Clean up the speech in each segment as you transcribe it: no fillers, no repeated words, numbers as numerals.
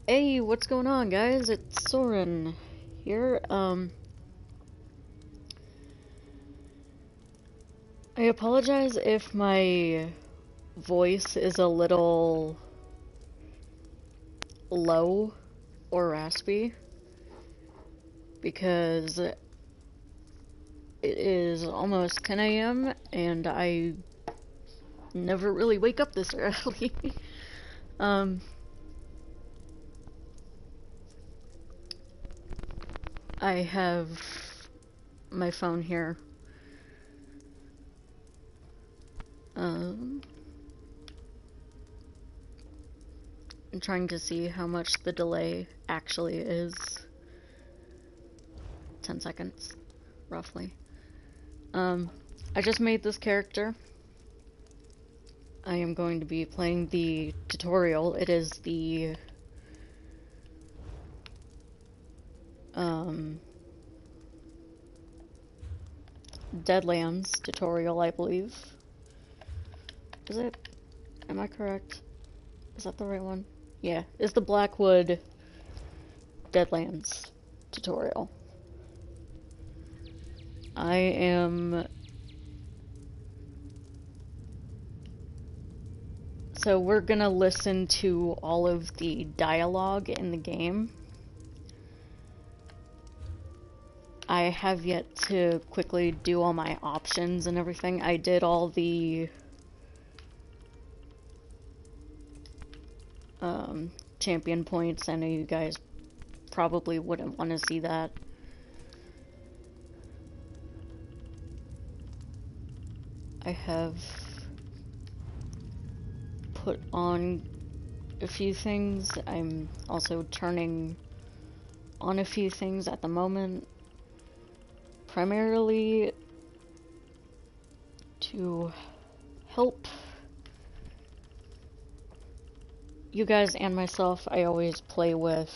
Hey, what's going on, guys? It's Soran here. I apologize if my voice is a little low or raspy because it is almost 10 a.m. and I never really wake up this early. um, I have my phone here. I'm trying to see how much the delay actually is. 10 seconds, roughly. I just made this character. I am going to be playing the tutorial. It is the Deadlands tutorial, I believe. Is it? Am I correct? Is that the right one? Yeah, it's the Blackwood Deadlands tutorial. I am... So we're gonna listen to all of the dialogue in the game. I have yet to quickly do all my options and everything. I did all the champion points. I know you guys probably wouldn't want to see that. I have put on a few things. I'm also turning on a few things at the moment, primarily to help you guys and myself. I always play with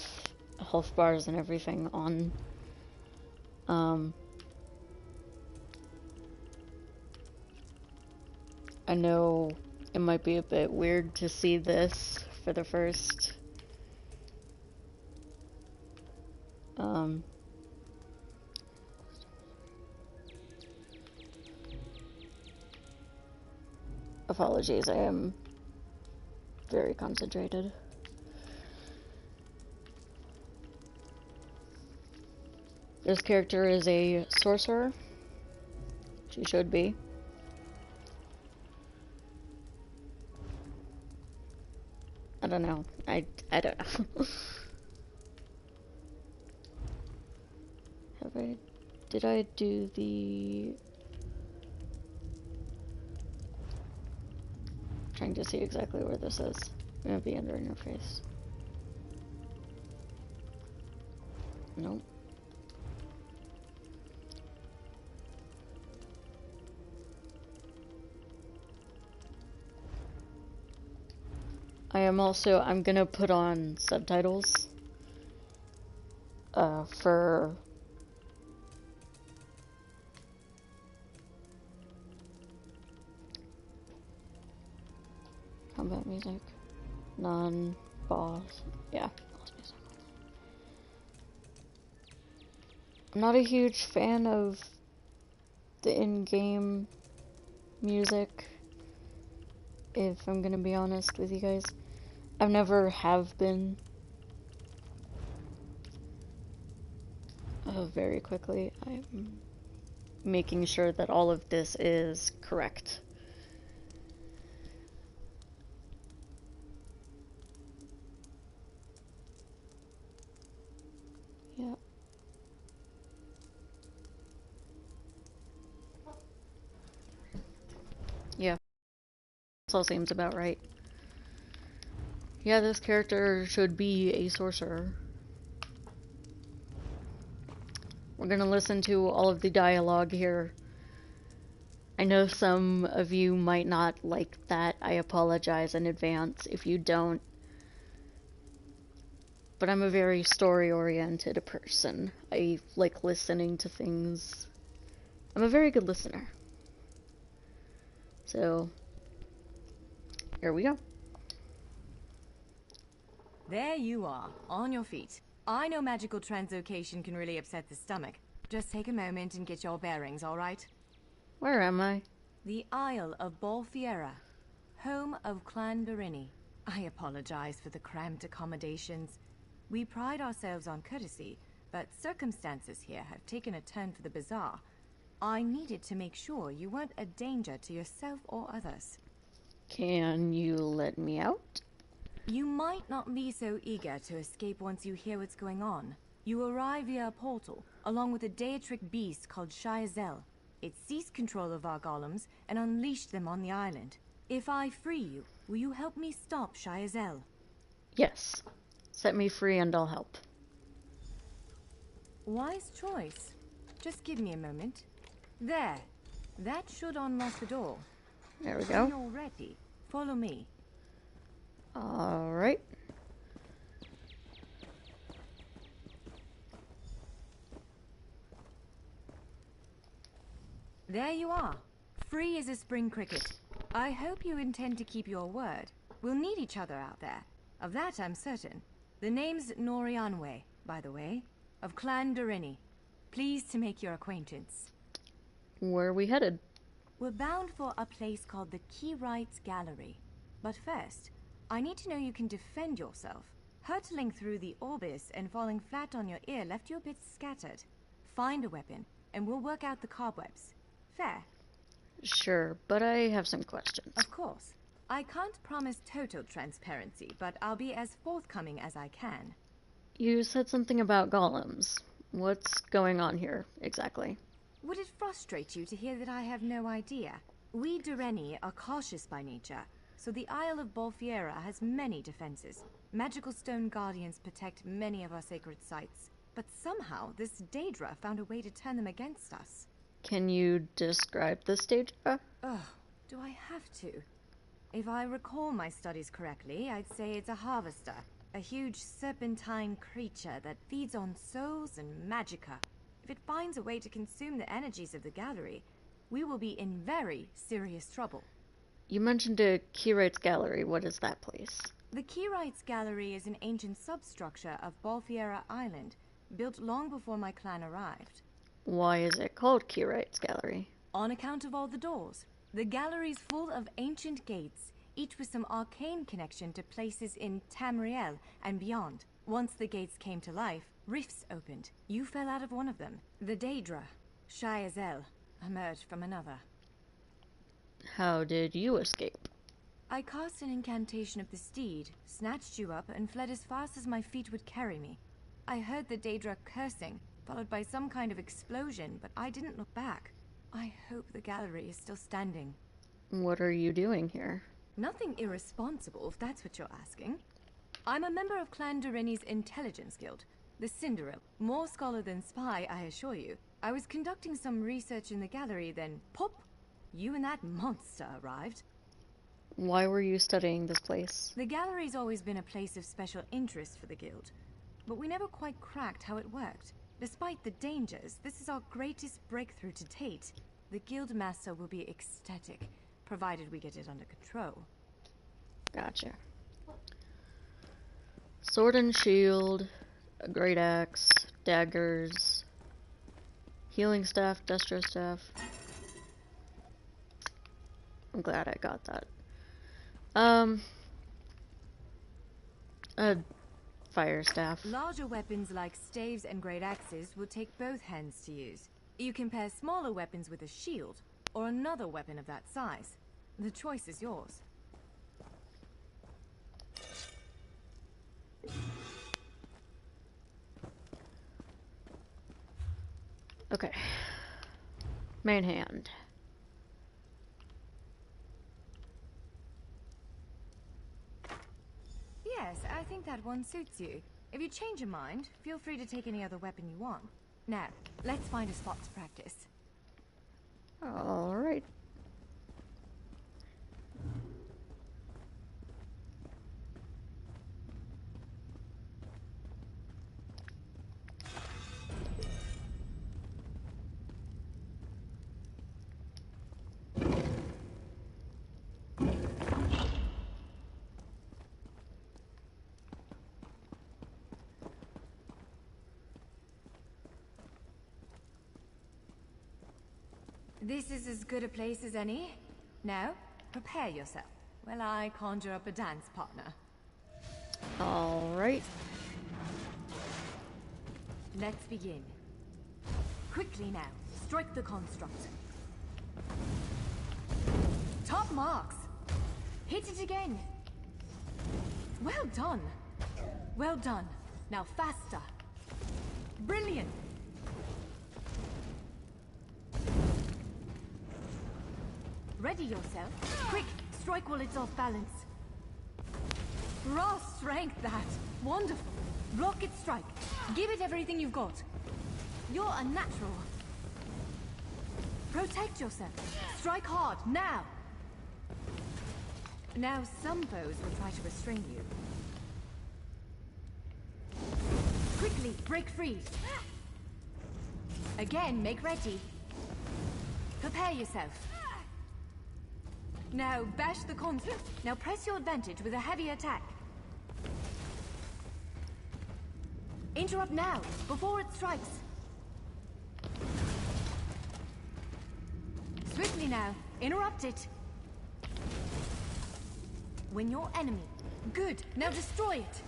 health bars and everything on. I know it might be a bit weird to see this for the first apologies, I am very concentrated. This character is a sorcerer. She should be. I don't know. I don't know. Did I do the... Trying to see exactly where this is. I'm gonna be under interface. Nope. I'm gonna put on subtitles for combat music, non-boss, yeah. I'm not a huge fan of the in-game music, if I'm gonna be honest with you guys. I've never have been. Very quickly, I'm making sure that all of this is correct. Yeah. Yeah. This all seems about right. Yeah, this character should be a sorcerer. We're gonna listen to all of the dialogue here. I know some of you might not like that. I apologize in advance if you don't. But I'm a very story-oriented person. I like listening to things. I'm a very good listener. So, here we go. There you are, on your feet. I know magical translocation can really upset the stomach. Just take a moment and get your bearings, all right? Where am I? The Isle of Bolfiera, home of Clan Berini. I apologize for the cramped accommodations. We pride ourselves on courtesy, but circumstances here have taken a turn for the bizarre. I needed to make sure you weren't a danger to yourself or others. Can you let me out? You might not be so eager to escape once you hear what's going on. You arrive via a portal, along with a Daetric beast called Shayazel. It seized control of our golems and unleashed them on the island. If I free you, will you help me stop Shayazel? Yes. Set me free and I'll help. Wise choice. Just give me a moment. There. That should unlock the door. There we go. When you're ready, follow me. Alright. There you are. Free as a spring cricket. I hope you intend to keep your word. We'll need each other out there. Of that I'm certain. The name's Norianwe, by the way, of Clan Berini. Pleased to make your acquaintance. Where are we headed? We're bound for a place called the Keyrights Gallery. But first, I need to know you can defend yourself. Hurtling through the Orbis and falling flat on your ear left you a bit scattered. Find a weapon, and we'll work out the cobwebs. Fair? Sure, but I have some questions. Of course. I can't promise total transparency, but I'll be as forthcoming as I can. You said something about golems. What's going on here, exactly? Would it frustrate you to hear that I have no idea? We Dureni are cautious by nature, so the Isle of Bolfiera has many defenses. Magical stone guardians protect many of our sacred sites, but somehow this Daedra found a way to turn them against us. Can you describe the stage? Ugh, do I have to? If I recall my studies correctly, I'd say it's a harvester. A huge serpentine creature that feeds on souls and magicka. If it finds a way to consume the energies of the gallery, we will be in very serious trouble. You mentioned a Keyrights Gallery. What is that place? The Keyrights Gallery is an ancient substructure of Bolfiera Island, built long before my clan arrived. Why is it called Keyrights Gallery? On account of all the doors. The gallery's full of ancient gates, each with some arcane connection to places in Tamriel and beyond. Once the gates came to life, rifts opened. You fell out of one of them. The Daedra, Shayazel, emerged from another. How did you escape? I cast an incantation of the steed, snatched you up, and fled as fast as my feet would carry me. I heard the Daedra cursing, followed by some kind of explosion, but I didn't look back. I hope the gallery is still standing. What are you doing here? Nothing irresponsible, if that's what you're asking. I'm a member of Clan Dureni's Intelligence Guild, the Cinderella. More scholar than spy, I assure you. I was conducting some research in the gallery, then pop! You and that monster arrived. Why were you studying this place? The gallery's always been a place of special interest for the guild, but we never quite cracked how it worked. Despite the dangers, this is our greatest breakthrough to date. The guild master will be ecstatic, provided we get it under control. Gotcha. Sword and shield, a great axe, daggers, healing staff, destro staff. I'm glad I got that. A fire staff. Larger weapons like staves and great axes will take both hands to use. You can pair smaller weapons with a shield, or another weapon of that size. The choice is yours. Okay. Main hand. Yes, I think that one suits you. If you change your mind, feel free to take any other weapon you want. Now, let's find a spot to practice. Alright. This is as good a place as any. Now, prepare yourself while I conjure up a dance partner. Alright. Let's begin. Quickly now, strike the construct. Top marks! Hit it again! Well done! Well done. Now faster. Brilliant! Ready yourself. Quick, strike while it's off balance. Raw strength, that. Wonderful. Block its strike. Give it everything you've got. You're a natural. Protect yourself. Strike hard, now! Now some foes will try to restrain you. Quickly, break free. Again, make ready. Prepare yourself. Now bash the construct. Now press your advantage with a heavy attack. Interrupt now, before it strikes. Swiftly now, interrupt it. When your enemy. Good, now destroy it.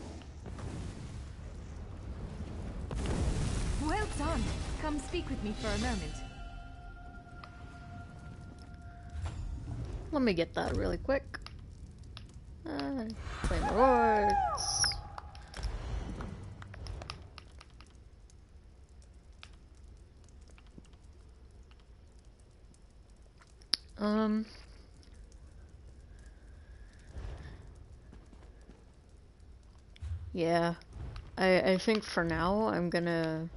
Well done. Come speak with me for a moment. Let me get that really quick. Claim rewards. Yeah. I think for now I'm gonna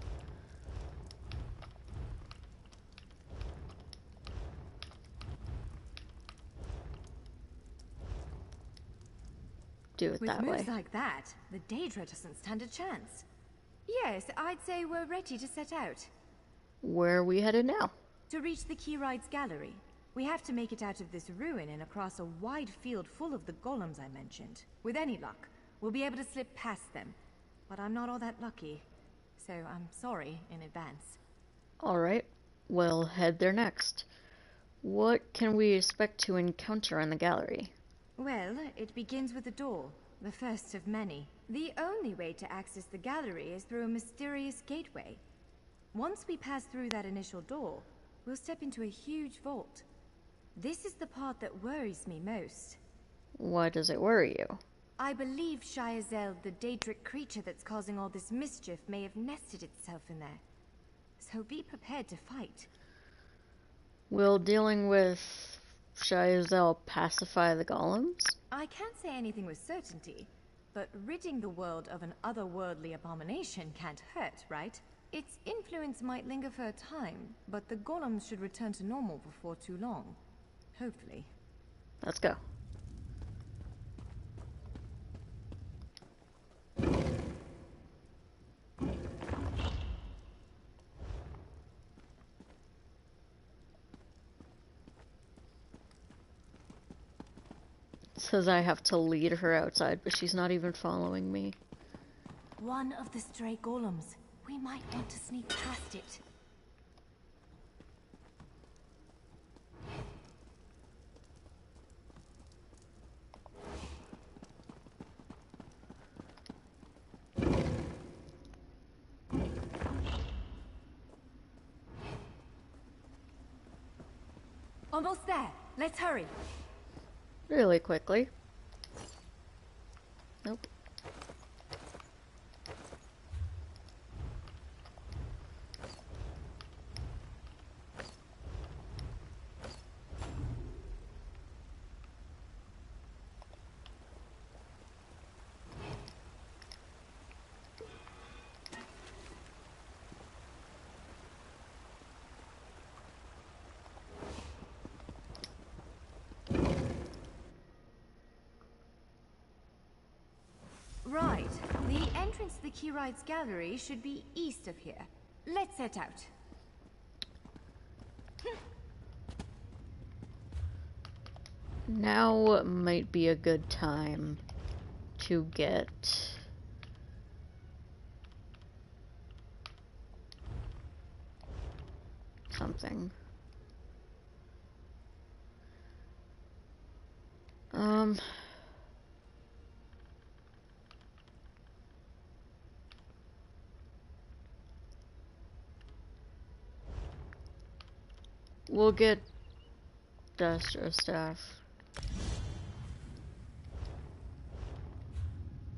do it that way. With moves like that, the Daedra doesn't stand a chance. Yes, I'd say we're ready to set out. Where are we headed now? To reach the Keyride's gallery, we have to make it out of this ruin and across a wide field full of the golems I mentioned. With any luck, we'll be able to slip past them. But I'm not all that lucky, so I'm sorry in advance. Alright, we'll head there next. What can we expect to encounter in the gallery? Well, it begins with a door, the first of many. The only way to access the gallery is through a mysterious gateway. Once we pass through that initial door, we'll step into a huge vault. This is the part that worries me most. Why does it worry you? I believe Shiazel, the Daedric creature that's causing all this mischief, may have nested itself in there. So be prepared to fight. Will dealing with Shiazel pacify the golems? I can't say anything with certainty, but ridding the world of an otherworldly abomination can't hurt, right? Its influence might linger for a time, but the golems should return to normal before too long. Hopefully. Let's go. Says I have to lead her outside, but she's not even following me. One of the stray golems. We might want to sneak past it. Almost there. Let's hurry. Really quickly. Nope. Right. The entrance to the Keyride's gallery should be east of here. Let's set out. Now might be a good time to get something. We'll get Destro staff.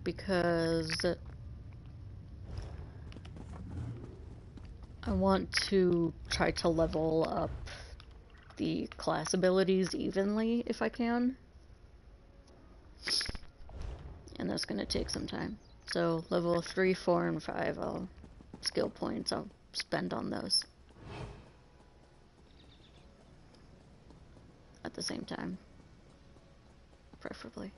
Because I want to try to level up the class abilities evenly if I can. And that's gonna take some time. So level 3, 4, and 5, skill points I'll spend on those. At the same time. Preferably.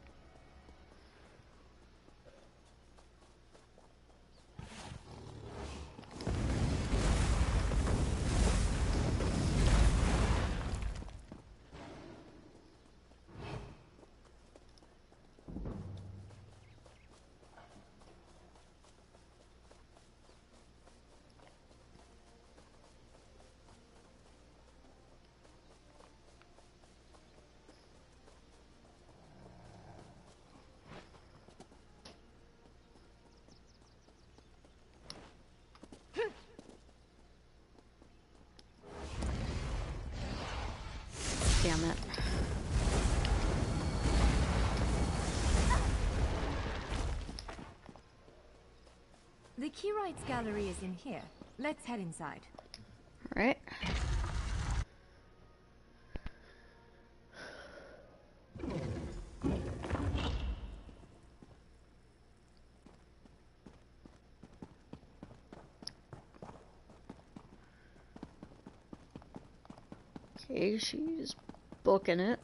Damn it. The Keyrights gallery is in here. Let's head inside. Alright. Okay, she's booking it.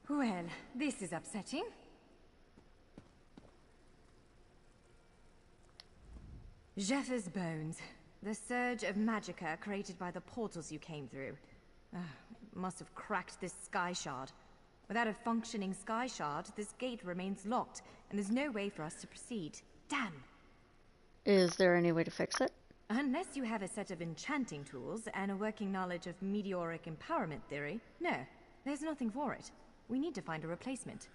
Well, this is upsetting. Jeffers' bones. The surge of magicka created by the portals you came through. Must have cracked this sky shard. Without a functioning sky shard, this gate remains locked, and there's no way for us to proceed. Damn! Is there any way to fix it? Unless you have a set of enchanting tools and a working knowledge of meteoric empowerment theory, no, there's nothing for it. We need to find a replacement.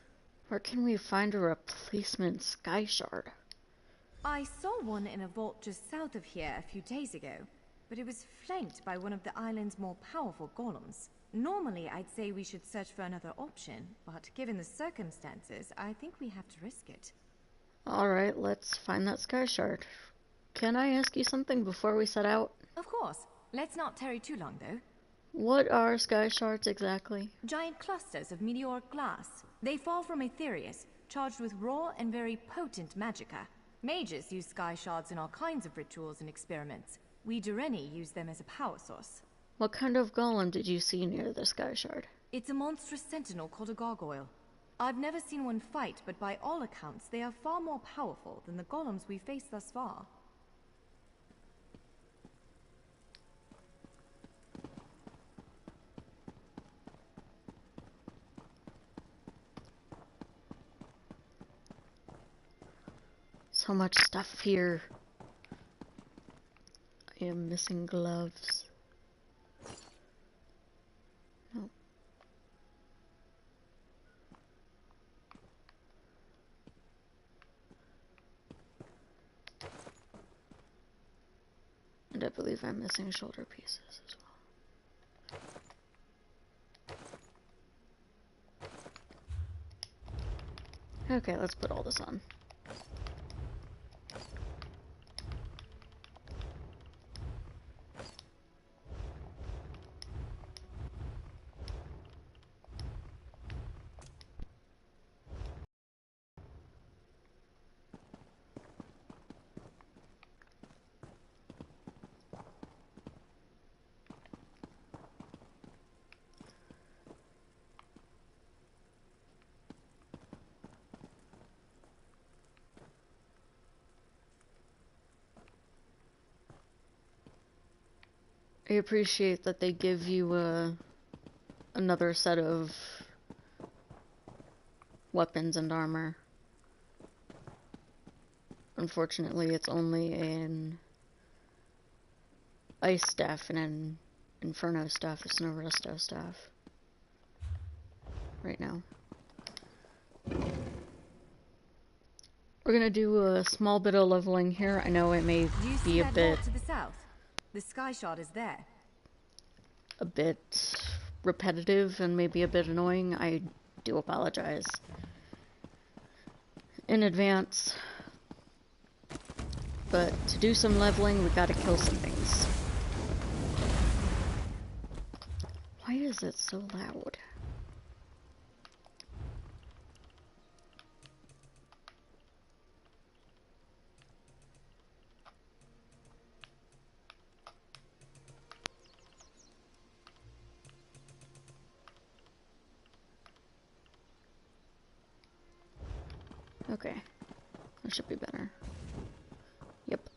Where can we find a replacement sky shard? I saw one in a vault just south of here a few days ago, but it was flanked by one of the island's more powerful golems. Normally, I'd say we should search for another option, but given the circumstances, I think we have to risk it. Alright, let's find that sky shard. Can I ask you something before we set out? Of course. Let's not tarry too long, though. What are sky shards exactly? Giant clusters of meteoric glass. They fall from Aetherius, charged with raw and very potent magicka. Mages use sky shards in all kinds of rituals and experiments. We Dureni use them as a power source. What kind of golem did you see near the sky shard? It's a monstrous sentinel called a gargoyle. I've never seen one fight, but by all accounts, they are far more powerful than the golems we've faced thus far. So much stuff here. I am missing gloves. No. And I believe I'm missing shoulder pieces as well. Okay, let's put all this on. I appreciate that they give you another set of weapons and armor. Unfortunately, it's only an ice staff and an inferno staff. It's no resto staff. right now. We're gonna do a small bit of leveling here. I know it may You see be a that bit vault to the south? The sky shard is there. repetitive and maybe a bit annoying. I do apologize in advance. But to do some leveling, we gotta kill some things. Why is it so loud? Okay, that should be better. Yep.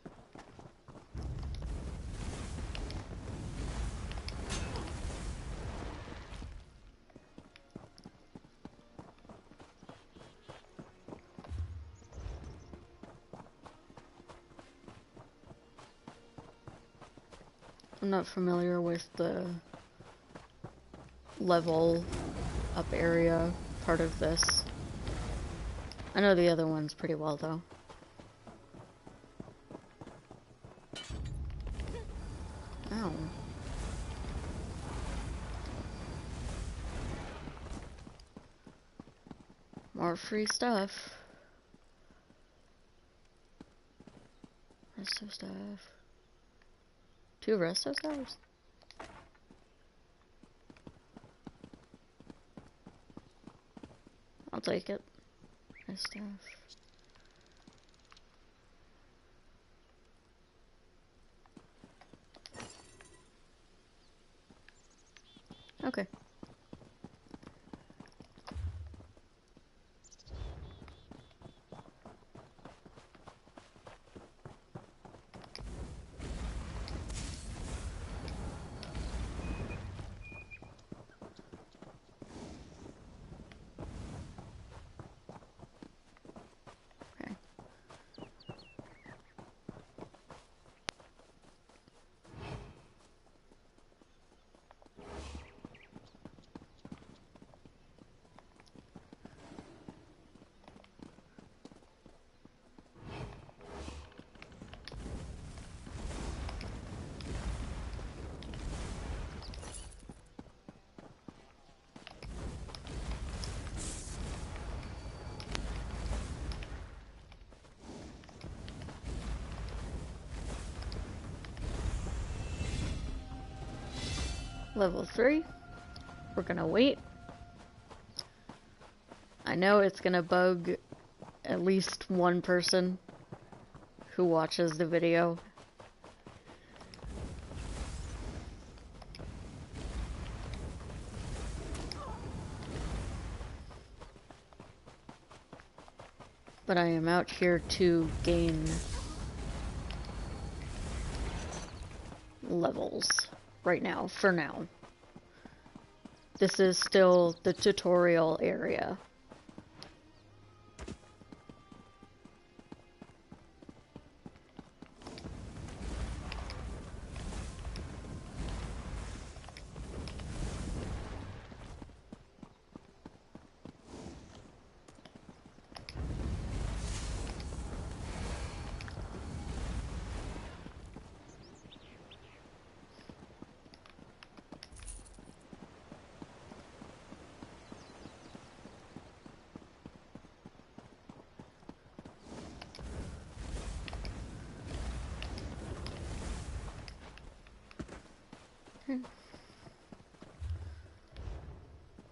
I'm not familiar with the level up area part of this. I know the other ones pretty well, though. Ow. More free stuff. Resto stuff. 2 resto stars? I'll take it. Nice stuff. Okay. Level 3. We're gonna wait. I know it's gonna bug at least one person who watches the video. But I am out here to gain levels right now, for now. This is still the tutorial area.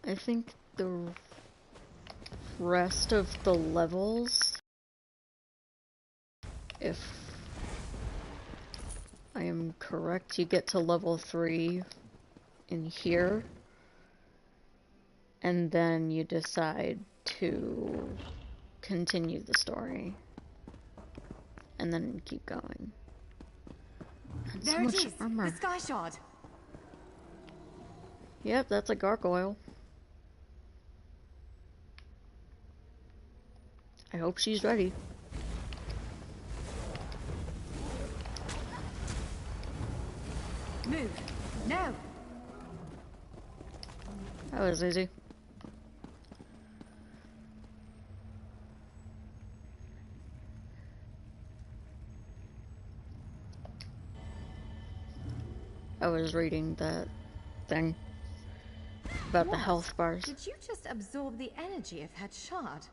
I think the rest of the levels, if I am correct, you get to level 3 in here, and then you decide to continue the story, and then keep going. And There so it much is, armor. the sky shard. Yep, that's a gargoyle. I hope she's ready. Move. No. That was easy. I was reading that thing about the What? health bars. Did you just absorb the energy of that shard?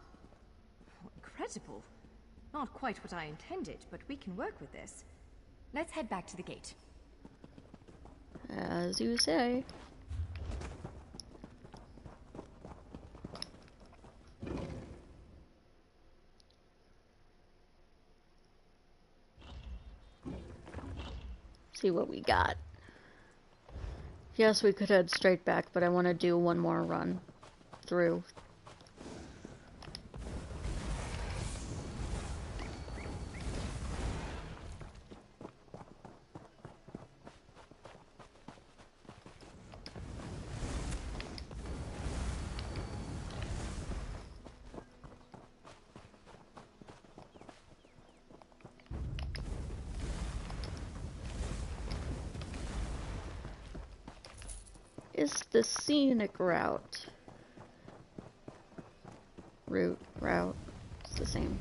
Incredible. Not quite what I intended, but we can work with this. Let's head back to the gate. As you say. See what we got. Yes, we could head straight back, but I want to do one more run through. Is the scenic route. Route. It's the same.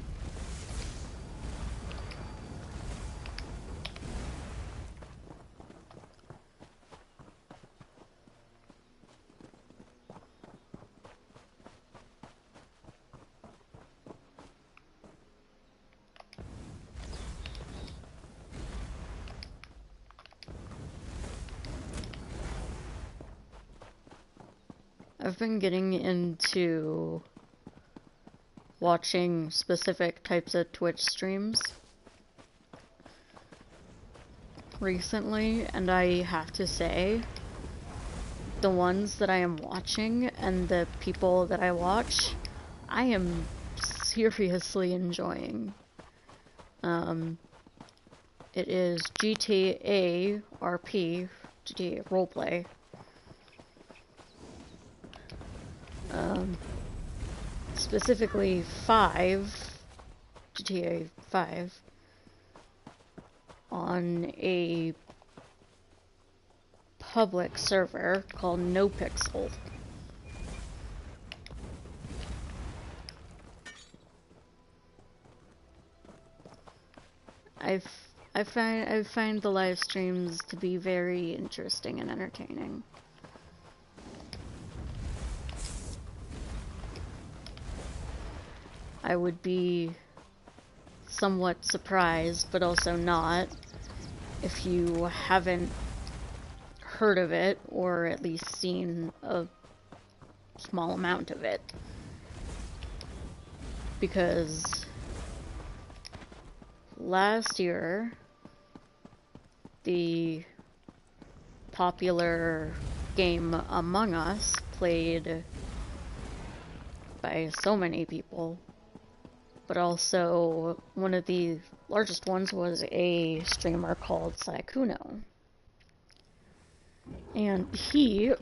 I've been getting into watching specific types of Twitch streams recently, and I have to say, the ones that I am watching and the people that I watch, I am seriously enjoying. It is GTA RP, GTA Roleplay. Specifically 5, GTA 5, on a public server called NoPixel. I find the live streams to be very interesting and entertaining. I would be somewhat surprised, but also not, if you haven't heard of it, or at least seen a small amount of it. Because last year, the popular game Among Us, played by so many people, but also one of the largest ones was a streamer called Saikuno. And he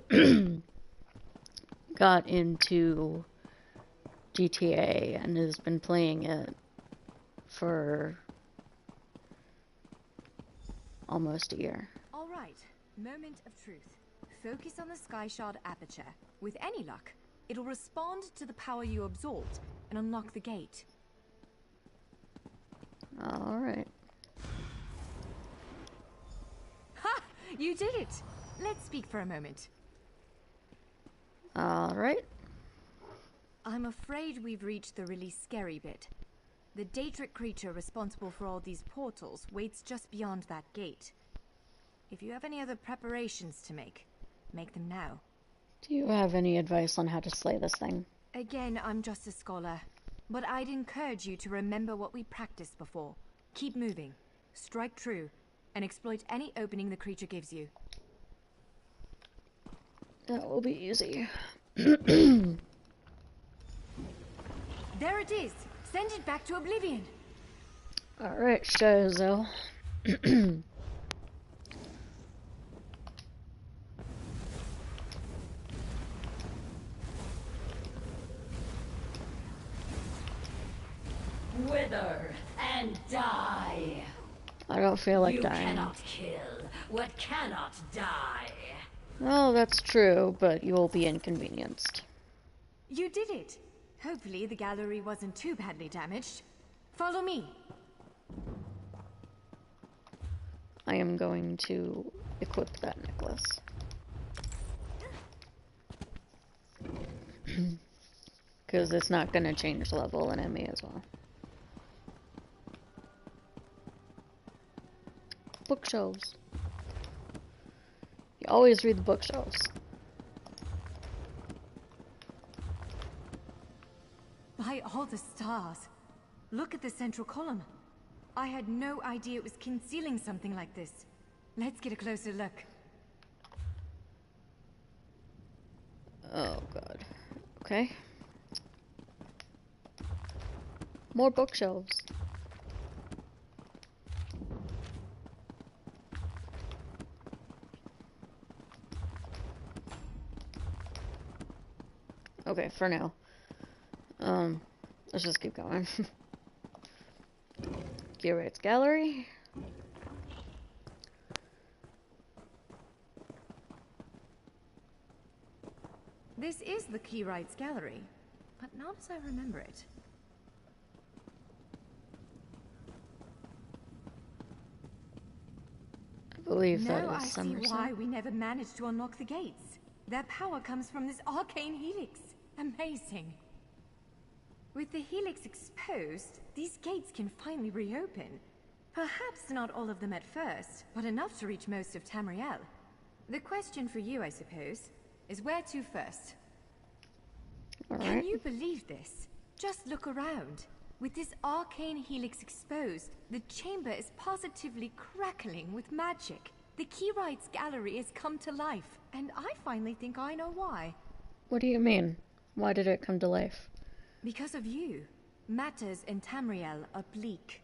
got into GTA and has been playing it for almost a year. All right, moment of truth. Focus on the sky shard aperture. With any luck, it'll respond to the power you absorbed and unlock the gate. Alright. Ha! You did it! Let's speak for a moment. Alright. I'm afraid we've reached the really scary bit. The Daedric creature responsible for all these portals waits just beyond that gate. If you have any other preparations to make them now. Do you have any advice on how to slay this thing? Again, I'm just a scholar. But I'd encourage you to remember what we practiced before. Keep moving, strike true, and exploit any opening the creature gives you. That will be easy. There it is! Send it back to oblivion! Alright, Shazo. Wither and die. I don't feel like You dying. cannot kill what cannot die. Well, that's true, but you will be inconvenienced. You did it! Hopefully the gallery wasn't too badly damaged. Follow me! I am going to equip that necklace. Because it's not going to change level in ME as well. Bookshelves. You always read the bookshelves. By all the stars. Look at the central column. I had no idea it was concealing something like this. Let's get a closer look. Oh god. Okay. More bookshelves. Okay, for now. Let's just keep going. Curate's gallery. This is the Keyright's gallery, but not as I remember it. I believe now that I is see Somerset. why we never managed to unlock the gates. Their power comes from this arcane helix. Amazing. With the helix exposed, these gates can finally reopen. Perhaps not all of them at first, but enough to reach most of Tamriel. The question for you, I suppose, is where to first? All Can right. you believe this? Just look around. With this arcane helix exposed, the chamber is positively crackling with magic. The Keyright's gallery has come to life, and I finally think I know why. What do you mean? Why did it come to life? Because of you. Matters in Tamriel are bleak.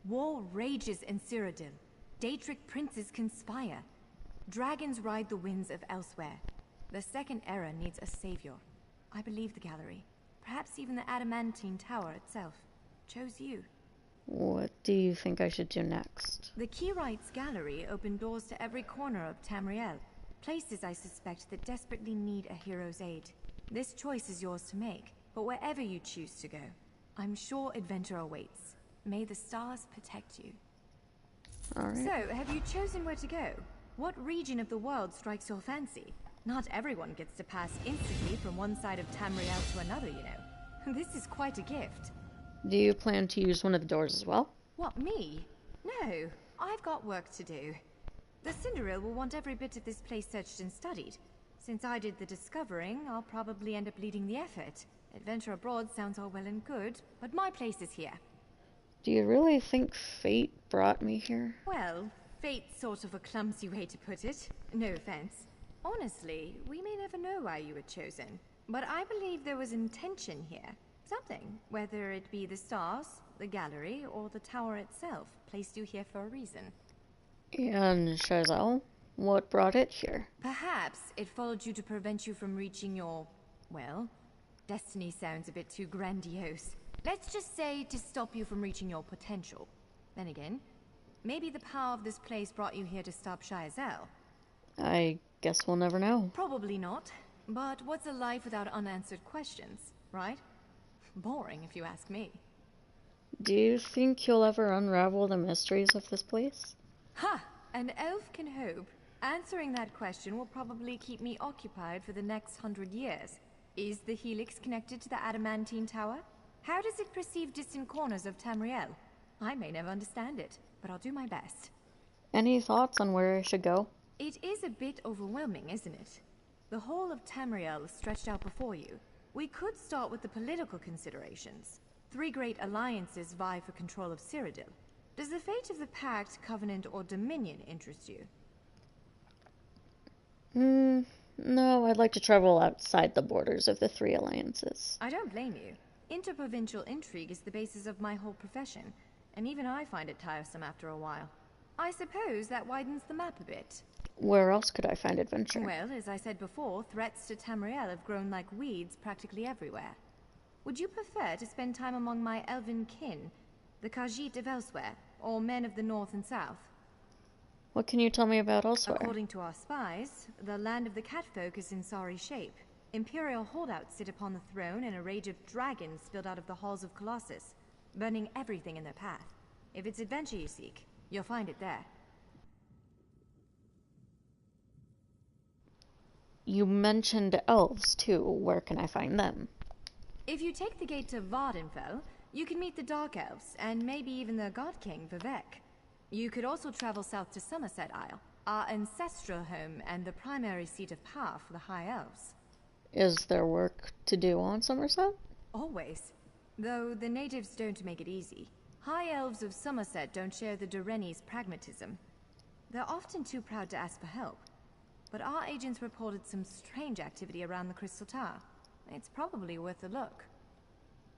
War rages in Cyrodiil. Daedric princes conspire. Dragons ride the winds of elsewhere. The Second Era needs a savior. I believe the gallery, perhaps even the Adamantine Tower itself, chose you. What do you think I should do next? The Keyright's gallery opened doors to every corner of Tamriel, places I suspect that desperately need a hero's aid. This choice is yours to make, but wherever you choose to go, I'm sure adventure awaits. May the stars protect you. Alright. So, have you chosen where to go? What region of the world strikes your fancy? Not everyone gets to pass instantly from one side of Tamriel to another, you know. This is quite a gift. Do you plan to use one of the doors as well? What, me? No, I've got work to do. The Cinderil will want every bit of this place searched and studied. Since I did the discovering, I'll probably end up leading the effort. Adventure abroad sounds all well and good, but my place is here. Do you really think fate brought me here? Well, fate's sort of a clumsy way to put it. No offense. Honestly, we may never know why you were chosen. But I believe there was intention here. Something, whether it be the stars, the gallery, or the tower itself, placed you here for a reason. And Chazelle? What brought it here? Perhaps it followed you to prevent you from reaching your, well, destiny sounds a bit too grandiose. Let's just say to stop you from reaching your potential. Then again, maybe the power of this place brought you here to stop Chazelle. I guess we'll never know. Probably not. But what's a life without unanswered questions, right? Boring, if you ask me. Do you think you'll ever unravel the mysteries of this place? Ha! An elf can hope. Answering that question will probably keep me occupied for the next 100 years. Is the Helix connected to the Adamantine Tower? How does it perceive distant corners of Tamriel? I may never understand it, but I'll do my best. Any thoughts on where I should go? It is a bit overwhelming, isn't it? The whole of Tamriel is stretched out before you. We could start with the political considerations. 3 great alliances vie for control of Cyrodiil. Does the fate of the Pact, Covenant, or Dominion interest you? No, I'd like to travel outside the borders of the 3 alliances. I don't blame you. Interprovincial intrigue is the basis of my whole profession, and even I find it tiresome after a while. I suppose that widens the map a bit. Where else could I find adventure? Well, as I said before, threats to Tamriel have grown like weeds practically everywhere. Would you prefer to spend time among my elven kin, the Khajiit of elsewhere, or men of the north and south? What can you tell me about elsewhere? According to our spies, the land of the catfolk is in sorry shape. Imperial holdouts sit upon the throne, and a rage of dragons spilled out of the halls of Colossus, burning everything in their path. If it's adventure you seek, you'll find it there. You mentioned elves, too. Where can I find them? If you take the gate to Vardenfell, you can meet the Dark Elves, and maybe even the God King, Vivek. You could also travel south to Somerset Isle, our ancestral home and the primary seat of power for the High Elves. Is there work to do on Somerset? Always. Though the natives don't make it easy. High Elves of Somerset don't share the Durrani's pragmatism. They're often too proud to ask for help. But our agents reported some strange activity around the Crystal Tower. It's probably worth a look.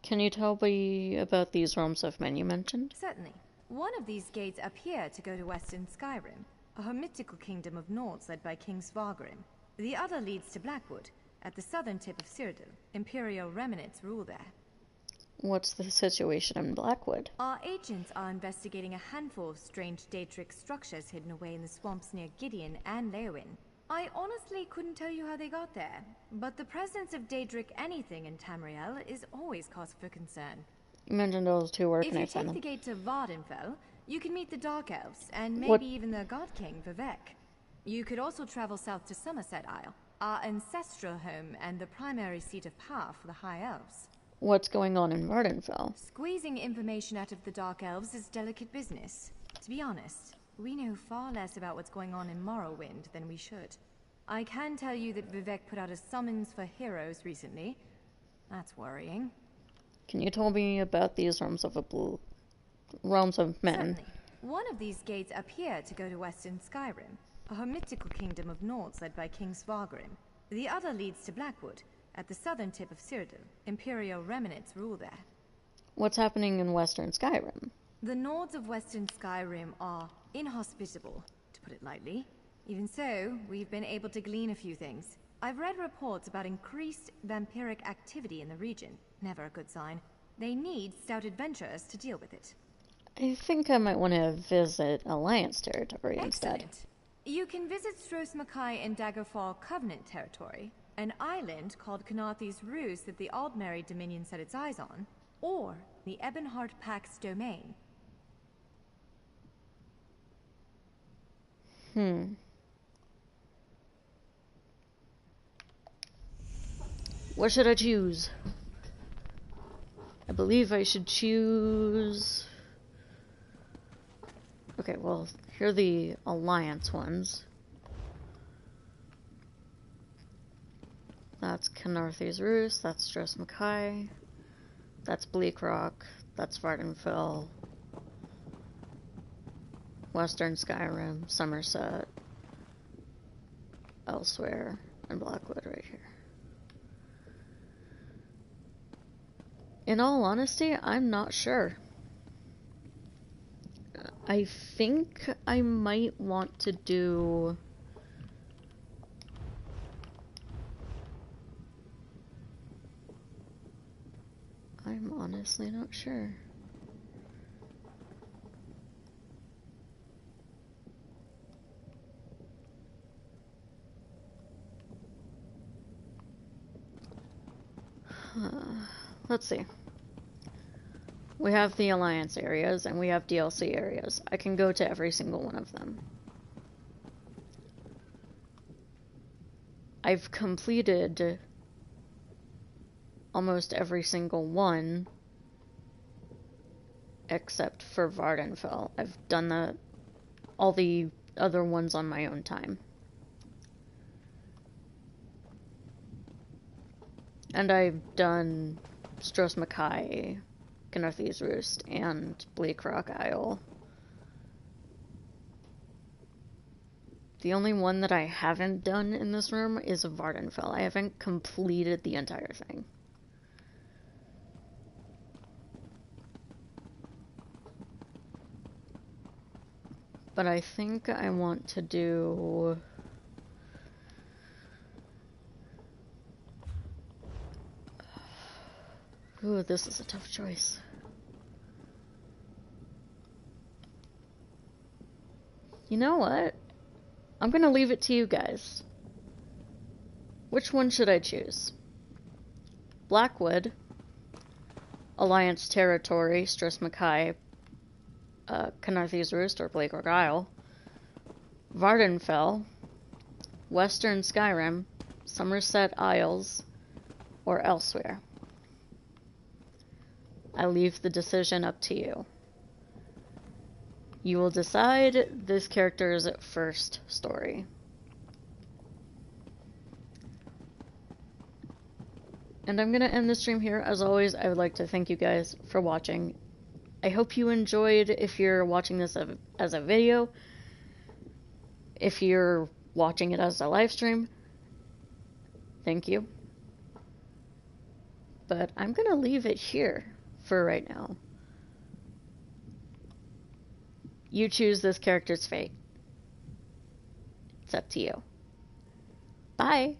Can you tell me about these realms of men you mentioned? Certainly. One of these gates appear to go to Western Skyrim, a hermitical kingdom of Nords led by King Svargrim. The other leads to Blackwood, at the southern tip of Cyrodiil. Imperial remnants rule there. What's the situation in Blackwood? Our agents are investigating a handful of strange Daedric structures hidden away in the swamps near Gideon and Leowyn. I honestly couldn't tell you how they got there, but the presence of Daedric anything in Tamriel is always cause for concern. You mentioned those two. Where If can I you find take them? the gate to Vardenfell, you can meet the Dark Elves, and maybe even the God King, Vivek. You could also travel south to Somerset Isle, our ancestral home and the primary seat of power for the High Elves. What's going on in Vardenfell? Squeezing information out of the Dark Elves is delicate business. To be honest, we know far less about what's going on in Morrowind than we should. I can tell you that Vivek put out a summons for heroes recently. That's worrying. Can you tell me about these realms of men? Certainly. One of these gates appear to go to Western Skyrim, a hermitical kingdom of Nords led by King Svargrim. The other leads to Blackwood, at the southern tip of Cyrodiil. Imperial remnants rule there. What's happening in Western Skyrim? The Nords of Western Skyrim are inhospitable, to put it lightly. Even so, we've been able to glean a few things. I've read reports about increased vampiric activity in the region. Never a good sign. They need stout adventurers to deal with it. I think I might want to visit Alliance territory Excellent. instead. You can visit Stros Mackay in Daggerfall Covenant territory, an island called Canarthy's Roost that the Aldmeri Dominion set its eyes on, or the Ebonheart Pack's domain. What should I choose? I believe I should choose... Okay, well, here are the Alliance ones. That's Canarthy's Roost, that's Stros Mackay, that's Bleak Rock, that's Vardenfell, Western Skyrim, Somerset, Elsewhere, and Blackwood right here. In all honesty, I'm not sure. I think I might want to do... I'm honestly not sure. Let's see. We have the Alliance areas and we have DLC areas. I can go to every single one of them. I've completed almost every single one except for Vardenfell. I've done all the other ones on my own time. And I've done Stros Mackay, Canarthy's Roost, and Bleak Rock Isle. The only one that I haven't done in this room is Vardenfell. I haven't completed the entire thing. But I think I want to do... Ooh, this is a tough choice. You know what? I'm gonna leave it to you guys. Which one should I choose? Blackwood, Alliance Territory, Stros Mackay, Canarthy's Roost, or Bleak Rock Isle, Vardenfell, Western Skyrim, Somerset Isles, or elsewhere. I leave the decision up to you. You will decide this character's first story. And I'm going to end the stream here. As always, I would like to thank you guys for watching. I hope you enjoyed if you're watching this as a video. If you're watching it as a live stream, thank you. But I'm going to leave it here for right now. You choose this character's fate. It's up to you. Bye!